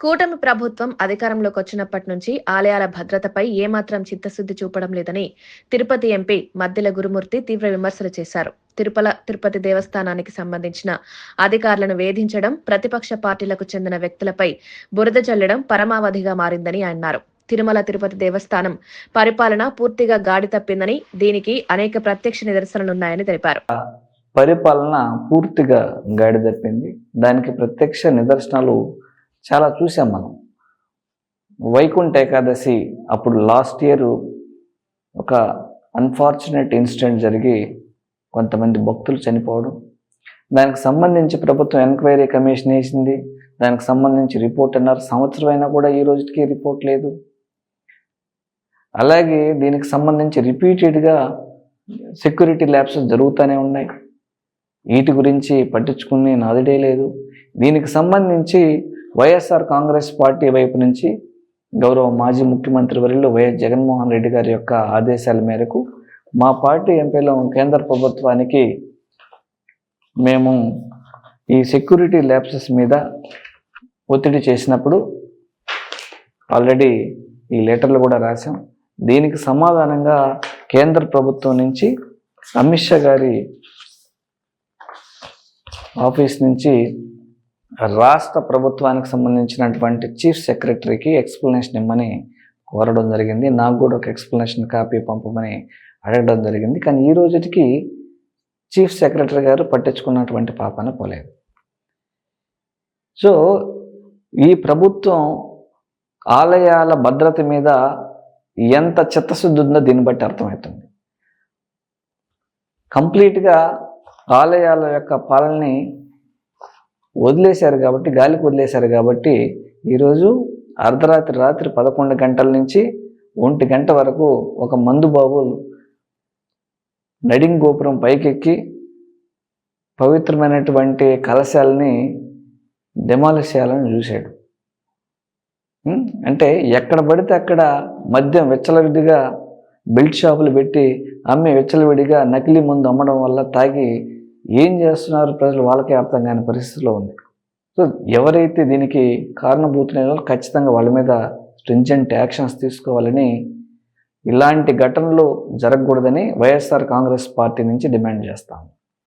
కూటమి ప్రభుత్వం అధికారంలోకి వచ్చినప్పటి నుంచి ఆలయాల భద్రతపై ఏమాత్రం చిత్తశుద్ధి చూపడం లేదని తిరుపతి ఎంపీ మద్దెల గురుమూర్తి తీవ్ర విమర్శలు చేశారు. తిరుపతి దేవస్థానానికి సంబంధించిన అధికారులను వేధించడం, ప్రతిపక్ష పార్టీలకు చెందిన వ్యక్తులపై బురద చల్లడం పరమావధిగా మారిందని అన్నారు. తిరుపతి దేవస్థానం పరిపాలన పూర్తిగా గాడి తప్పిందని, దీనికి అనేక ప్రత్యక్ష నిదర్శనలున్నాయని తెలిపారు. పరిపాలన పూర్తిగా గాడి తప్పింది. దానికి ప్రత్యక్ష నిదర్శనాలు చాలా చూసాం మనం. వైకుంఠ ఏకాదశి అప్పుడు లాస్ట్ ఇయర్ ఒక అన్ఫార్చునేట్ ఇన్సిడెంట్ జరిగి కొంతమంది భక్తులు చనిపోవడం, దానికి సంబంధించి ప్రభుత్వం ఎంక్వైరీ కమిషన్ వేసింది. దానికి సంబంధించి రిపోర్ట్ అన్నారు. సంవత్సరం అయినా కూడా ఈ రోజుకి రిపోర్ట్ లేదు. అలాగే దీనికి సంబంధించి రిపీటెడ్గా సెక్యూరిటీ ల్యాబ్సెస్ జరుగుతూనే ఉన్నాయి. వీటి గురించి పట్టించుకునే నాదుడే లేదు. దీనికి సంబంధించి వైఎస్ఆర్ కాంగ్రెస్ పార్టీ వైపు నుంచి గౌరవ మాజీ ముఖ్యమంత్రి వర్యులు వైఎస్ జగన్మోహన్ రెడ్డి గారి యొక్క ఆదేశాల మేరకు మా పార్టీ ఎంపీలు కేంద్ర ప్రభుత్వానికి మేము ఈ సెక్యూరిటీ ల్యాబ్సెస్ మీద ఒత్తిడి చేసినప్పుడు ఆల్రెడీ ఈ లెటర్లు కూడా రాశాం. దీనికి సమాధానంగా కేంద్ర ప్రభుత్వం నుంచి అమిత్ షా గారి ఆఫీస్ నుంచి రాష్ట్ర ప్రభుత్వానికి సంబంధించినటువంటి చీఫ్ సెక్రటరీకి ఎక్స్ప్లెనేషన్ ఇమ్మని కోరడం జరిగింది. నాకు కూడా ఒక ఎక్స్ప్లెనేషన్ కాపీ పంపమని అడగడం జరిగింది. కానీ ఈ రోజుకి చీఫ్ సెక్రటరీ గారు పట్టించుకున్నటువంటి పాపాన పోలేదు. సో ఈ ప్రభుత్వం ఆలయాల భద్రత మీద ఎంత చిత్తశుద్ధి ఉందో దీన్ని బట్టి అర్థమవుతుంది. కంప్లీట్గా ఆలయాల యొక్క పాలనని వదిలేశారు కాబట్టి, గాలికి వదిలేశారు కాబట్టి ఈరోజు రాత్రి 11 గంటల నుంచి 1 గంట వరకు ఒక మందుబాబు నడింగ్ గోపురం పైకెక్కి పవిత్రమైనటువంటి కలశాలని డెమాలిష్ చేయాలని చూశాడు. అంటే ఎక్కడ పడితే అక్కడ మద్యం విచ్చలవిడిగా బెల్ట్ షాపులు పెట్టి అమ్మి విచ్చలవిడిగా నకిలీ మందు అమ్మడం వల్ల తాగి ఏం చేస్తున్నారు ప్రజలు వాళ్ళకే అర్థం కాని పరిస్థితిలో ఉంది. సో ఎవరైతే దీనికి కారణభూతులైన ఖచ్చితంగా వాళ్ళ మీద స్ట్రింజెంట్ యాక్షన్స్ తీసుకోవాలని, ఇలాంటి ఘటనలు జరగకూడదని వైఎస్ఆర్ కాంగ్రెస్ పార్టీ నుంచి డిమాండ్ చేస్తాం.